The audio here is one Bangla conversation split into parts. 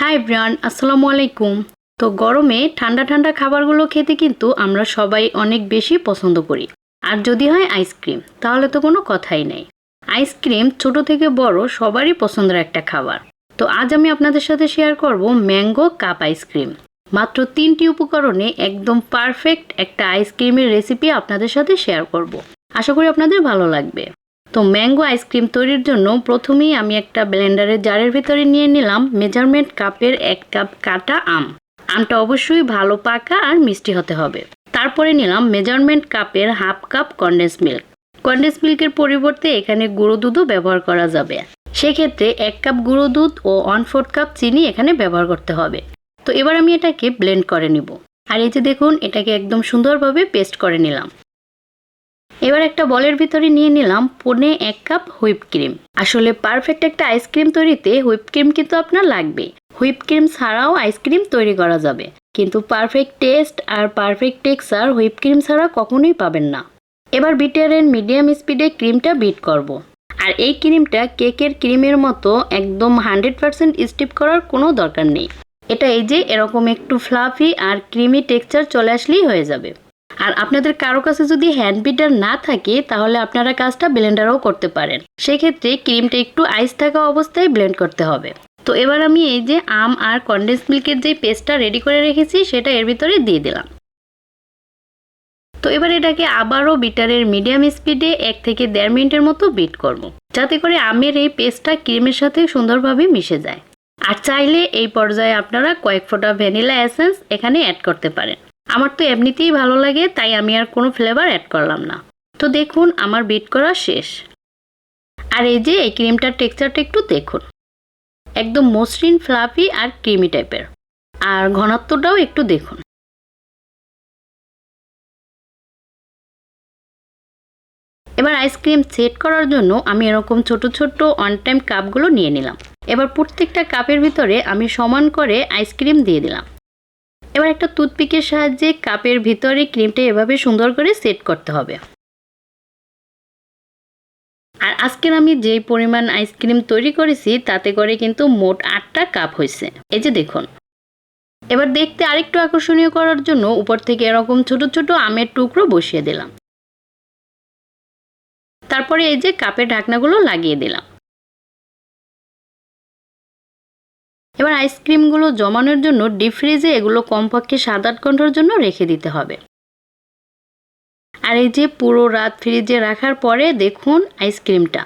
হাই ব্রান, আসসালামু আলাইকুম। তো গরমে ঠান্ডা ঠান্ডা খাবারগুলো খেতে কিন্তু আমরা সবাই অনেক বেশি পছন্দ করি। আর যদি হয় আইসক্রিম, তাহলে তো কোনো কথাই নেই। আইসক্রিম ছোট থেকে বড় সবারই পছন্দের একটা খাবার। তো আজ আমি আপনাদের সাথে শেয়ার করব ম্যাঙ্গো কাপ আইসক্রিম। মাত্র 3টি উপকরণে একদম পারফেক্ট একটা আইসক্রিমের রেসিপি আপনাদের সাথে শেয়ার করব। আশা করি আপনাদের ভালো লাগবে। তো ম্যাঙ্গো আইসক্রিম তৈরির জন্য প্রথমেই আমি একটা ব্লেন্ডারের জারের ভিতরে নিয়ে নিলাম মেজারমেন্ট কাপের 1 কাপ কাটা আম। আমটা অবশ্যই ভালো পাকা আর মিষ্টি হতে হবে। তারপরে নিলাম মেজারমেন্ট কাপের half cup condensed milk. Condensed মিল্কের পরিবর্তে এখানে গুঁড়ো দুধও ব্যবহার করা যাবে। সেক্ষেত্রে 1 কাপ গুঁড়ো দুধ ও 1/4 কাপ চিনি এখানে ব্যবহার করতে হবে। তো এবার আমি এটাকে ব্লেন্ড করে নিব। আর এই যে দেখুন, এটাকে একদম সুন্দরভাবে পেস্ট করে নিলাম। এবার একটা বলের ভিতরে নিয়ে নিলাম 1.25 কাপ হুইপ ক্রিম। আসলে পারফেক্ট একটা আইসক্রিম তৈরিতে হুইপ ক্রিম কিন্তু আপনার লাগবে। হুইপ ক্রিম ছাড়াও আইসক্রিম তৈরি করা যাবে, কিন্তু পারফেক্ট টেস্ট আর পারফেক্ট টেক্সচার হুইপ ক্রিম ছাড়া কখনোই পাবেন না। এবার বিটারের মিডিয়াম স্পিডে ক্রিমটা বিট করব। আর এই ক্রিমটা কেকের ক্রিমের মতো একদম 100% স্টিপ করার কোনো দরকার নেই। এটা এই যে এরকম একটু ফ্লাফি আর ক্রিমি টেক্সচার চলে আসলেই হয়ে যাবে। আর আপনাদের কারো কাছে যদি হ্যান্ড বিটার না থাকে, তাহলে আপনারা কাজটা ব্লেন্ডারও করতে পারেন। সেক্ষেত্রে ক্রিমটা একটু আইস থাকা অবস্থায় ব্লেন্ড করতে হবে। তো এবার আমি এই যে আম আর কনডেন্স মিল্কের যে পেস্টটা রেডি করে রেখেছি সেটা এর ভিতরে দিয়ে দিলাম। তো এবার এটাকে আবারও বিটারের মিডিয়াম স্পিডে 1 থেকে 1.5 মিনিটের মতো বিট করব, যাতে করে আমের এই পেস্টটা ক্রিমের সাথে সুন্দরভাবে মিশে যায়। আর চাইলে এই পর্যায়ে আপনারা কয়েক ফোঁটা ভ্যানিলা এসেন্স এখানে অ্যাড করতে পারেন। আমার তো এমনিতেই ভালো লাগে, তাই আমি আর কোনো ফ্লেভার অ্যাড করলাম না। তো দেখুন, আমার বিট করা শেষ। আর এই যে এই ক্রিমটার টেক্সচারটা একটু দেখুন, একদম মসৃণ ফ্লাফি আর ক্রিমি টাইপের। আর ঘনত্বটাও একটু দেখুন। এবার আইসক্রিম সেট করার জন্য আমি এরকম ছোট ছোট অন টাইম কাপগুলো নিয়ে নিলাম। এবার প্রত্যেকটা কাপের ভিতরে আমি সমান করে আইসক্রিম দিয়ে দিলাম। এবার একটা টুথপিকের সাহায্যে কাপের ভিতরে ক্রিমটা এভাবে সুন্দর করে সেট করতে হবে। আর আজকের আমি যেই পরিমাণ আইসক্রিম তৈরি করেছি তাতে করে কিন্তু মোট 8টা কাপ হয়েছে। এই যে দেখুন। এবার দেখতে আরেকটু আকর্ষণীয় করার জন্য উপর থেকে এরকম ছোট ছোট আমের টুকরো বসিয়ে দিলাম। তারপরে এই যে কাপের ঢাকনাগুলো লাগিয়ে দিলাম। এবার আইসক্রিমগুলো জমানোর জন্য ডিপ ফ্রিজে এগুলো কমপক্ষে 7-8 ঘন্টার জন্য রেখে দিতে হবে। আর এই যে পুরো রাত ফ্রিজে রাখার পরে দেখুন আইসক্রিমটা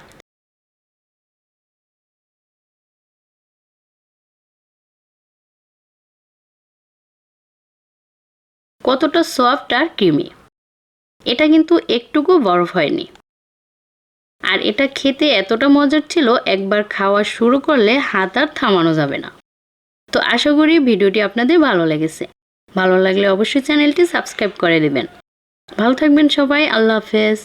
কতটা সফট আর ক্রিমি। এটা কিন্তু একটুকু বরফ হয়নি। আর এটা খেতে এতটা মজার ছিল, একবার খাওয়া শুরু করলে হাত আর থামানো যাবে না। তো আশা করি ভিডিওটি আপনাদের ভালো লেগেছে। ভালো লাগলে অবশ্যই চ্যানেলটি সাবস্ক্রাইব করে দেবেন। ভালো থাকবেন সবাই। আল্লাহ হাফেজ।